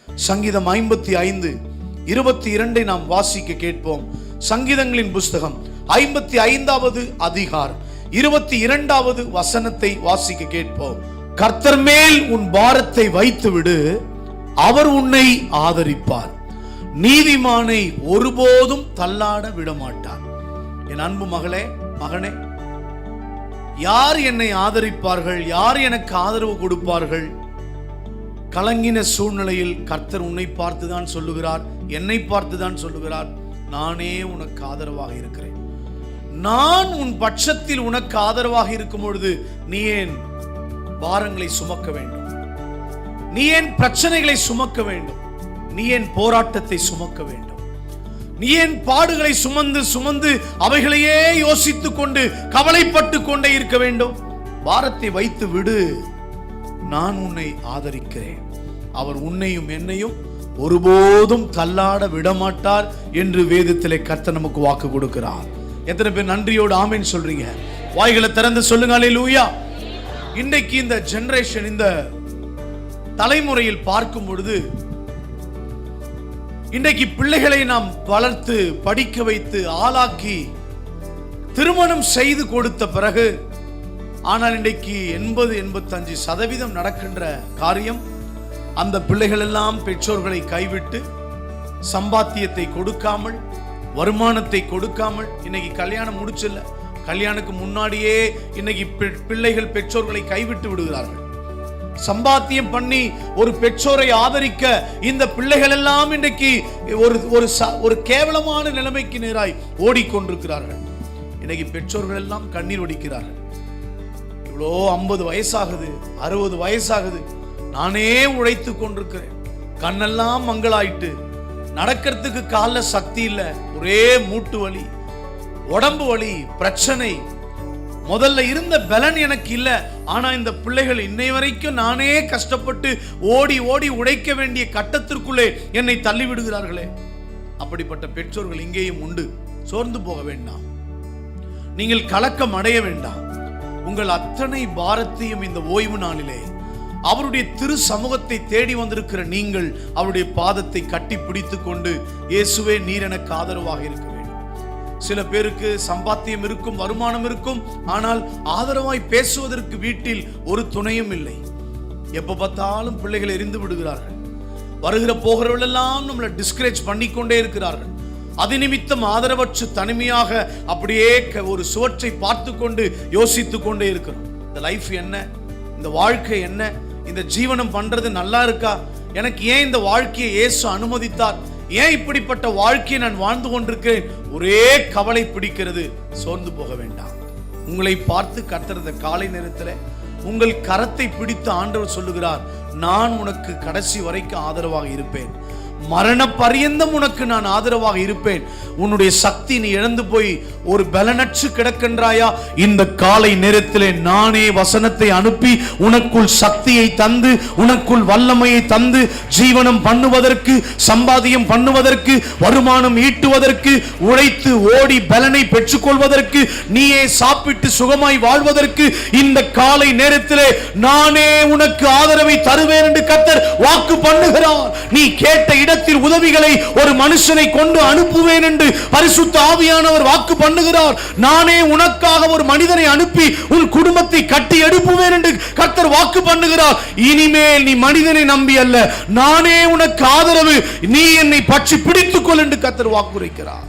சங்கீதம் 55:22 நாம் வாசிக்க கேட்போம். சங்கீதங்களின் புஸ்தகம் 55வது அதிகாரம் 22வது வசனத்தை வாசிக்க கேட்போம். கர்த்தர் மேல் உன் பாரத்தை வைத்து விடு, அவர் உன்னை ஆதரிப்பார். நீதிமானை ஒருபோதும் தள்ளாட விடமாட்டார். என் அன்பு மகளே, மகனே, யார் என்னை ஆதரிப்பார்கள்? யார் எனக்கு ஆதரவு கொடுப்பார்கள்? கலங்கின சூழ்நிலையில் கர்த்தர் உன்னை பார்த்துதான் சொல்லுகிறார், என்னை பார்த்துதான் சொல்லுகிறார், நானே உனக்கு ஆதரவாக இருக்கிறேன். நான் உன் பட்சத்தில் உனக்கு ஆதரவாக இருக்கும் பொழுது நீ ஏன் பாரங்களை சுமக்க வேண்டும்? நீ ஏன் பிரச்சனைகளை சுமக்க வேண்டும்? நீ ஏன் போராட்டத்தை சுமக்க வேண்டும்? நீ ஏன் பாடுகளை சுமந்து சுமந்து அவைகளையே யோசித்துக் கொண்டு கவலைப்பட்டு கொண்டே இருக்க வேண்டும்? பாரத்தை வைத்து விடு, நான் உன்னை ஆதரிக்கிறேன். அவர் உன்னையும் என்னையும் ஒருபோதும் தள்ளாட விடமாட்டார் என்று வேதத்திலே கர்த்தர் நமக்கு வாக்கு கொடுக்கிறார். எத்தனை பேர் நன்றியோடு ஆமென் சொல்றீங்க? வாய்களை திறந்து சொல்லுங்க அல்லேலூயா. இன்றைக்கு இந்த ஜெனரேஷன், இந்த தலைமுறையில் பார்க்கும் பொழுது, இன்றைக்கு பிள்ளைகளை நாம் வளர்த்து படிக்க வைத்து ஆளாக்கி திருமணம் செய்து கொடுத்த பிறகு, ஆனால் இன்றைக்கு 80-85% நடக்கின்ற காரியம், அந்த பிள்ளைகள் எல்லாம் பெற்றோர்களை கைவிட்டு சம்பாத்தியத்தை கொடுக்காமல், வருமானத்தை கொடுக்காமல், இன்னைக்கு கல்யாணம் முடிச்சில்ல, கல்யாணுக்கு முன்னாடியே இன்னைக்கு பிள்ளைகள் பெற்றோர்களை கைவிட்டு விடுகிறார்கள். சம்பாத்தியம் பண்ணி ஒரு பெற்றோரை ஆதரிக்க இந்த பிள்ளைகள் எல்லாம் இன்றைக்கு ஒரு கேவலமான நிலைமைக்கு நேராய் ஓடிக்கொண்டிருக்கிறார்கள். இன்னைக்கு பெற்றோர்கள் எல்லாம் கண்ணீர் வடிக்கிறார்கள். இவ்வளோ 50 வயசாகுது, 60 வயசாகுது, நானே உழைத்து கொண்டிருக்கிறேன், கண்ணெல்லாம் மங்களாயிட்டு, நடக்கிறதுக்கு கால சக்தி இல்லை, ஒரே மூட்டு வலி, உடம்பு வலி, பிரச்சனை, முதல்ல இருந்த பலன் எனக்கு இல்லை. ஆனா இந்த பிள்ளைகள் இன்னை வரைக்கும் நானே கஷ்டப்பட்டு ஓடி ஓடி உழைக்க வேண்டிய கட்டத்திற்குள்ளே என்னை தள்ளிவிடுகிறார்களே. அப்படிப்பட்ட பெற்றோர்கள் இங்கேயும் உண்டு. சோர்ந்து போக வேண்டாம், நீங்கள் கலக்கம் அடைய வேண்டாம். உங்கள் அத்தனை பாரத்தையும் இந்த ஓய்வு நாளிலே அவருடைய திரு சமூகத்தை தேடி வந்திருக்கிற நீங்கள் அவருடைய பாதத்தை கட்டி பிடித்துக் கொண்டு, இயேசுவே நீர் எனக்கு ஆதரவாக இருக்க வேண்டும். சில பேருக்கு சம்பாத்தியம் இருக்கும், வருமானம் இருக்கும், ஆனால் ஆதரவாய் பேசுவதற்கு வீட்டில் ஒரு துணையும் இல்லை. எப்ப பார்த்தாலும் பிள்ளைகளை எரிந்து விடுகிறார்கள். வருகிற போகிறவர்கள் எல்லாம் நம்மளை டிஸ்கரேஜ் பண்ணிக்கொண்டே இருக்கிறார்கள். அது நிமித்தம் ஆதரவற்று தனிமையாக அப்படியே ஒரு சுவற்றை பார்த்து கொண்டு யோசித்து கொண்டே இருக்கிறோம். இந்த லைஃப் என்ன, இந்த வாழ்க்கை என்ன, இந்த ஜீவனம் பண்றது நல்லா இருக்கா, எனக்கு ஏன் இந்த வாழ்க்கையை இயேசு அனுமதித்தார், ஏன் இப்படிப்பட்ட வாழ்க்கையை நான் வாழ்ந்து கொண்டிருக்கிறேன், ஒரே கவலை பிடிக்கிறது. சோர்ந்து போக வேண்டாம். உங்களை பார்த்து கர்த்தர் இந்த காலை நேரத்தில் உங்கள் கரத்தை பிடித்து ஆண்டவர் சொல்லுகிறார், நான் உனக்கு கடைசி வரைக்கும் ஆதரவாக இருப்பேன், மரண பரியந்தம் உனக்கு நான் ஆதரவாக இருப்பேன். உன்னுடைய சக்தி நீ இழந்து போய் ஒரு பலனற்று கிடக்கின்றாயா, இந்த காலை நேரத்திலே நானே வசனத்தை அனுப்பி உனக்குள் சக்தியை தந்து, உனக்குள் வல்லமையை தந்து, ஜீவனம் பண்ணுவதற்கு, சம்பாதியம் பண்ணுவதற்கு, வருமானம் ஈட்டுவதற்கு, உழைத்து ஓடி பலனை பெற்றுக்கொள்வதற்கு, நீயே சாப்பிட்டு சுகமாய் வாழ்வதற்கு இந்த காலை நேரத்திலே நானே உனக்கு ஆதரவை தருவேன் என்று கர்த்தர் வாக்கு பண்ணுகிறார். நீ கேட்ட இடத்தில் உதவிகளை ஒரு மனுஷனை கொண்டு அனுப்புவேன் என்று பரிசுத்த ஆவியானவர் வாக்கு பண்ணுகிறார். நானே உனக்காக ஒரு மனிதனை அனுப்பி உன் குடும்பத்தை கட்டி எழுப்புவேன் என்று கர்த்தர் வாக்கு பண்ணுகிறார். இனிமேல் நீ மனிதனை நம்பி அல்ல, நானே உனக்கு ஆதரவு, நீ என்னை பற்றி பிடித்துக் கொள் என்று கர்த்தர் வாக்குரைக்கிறார்.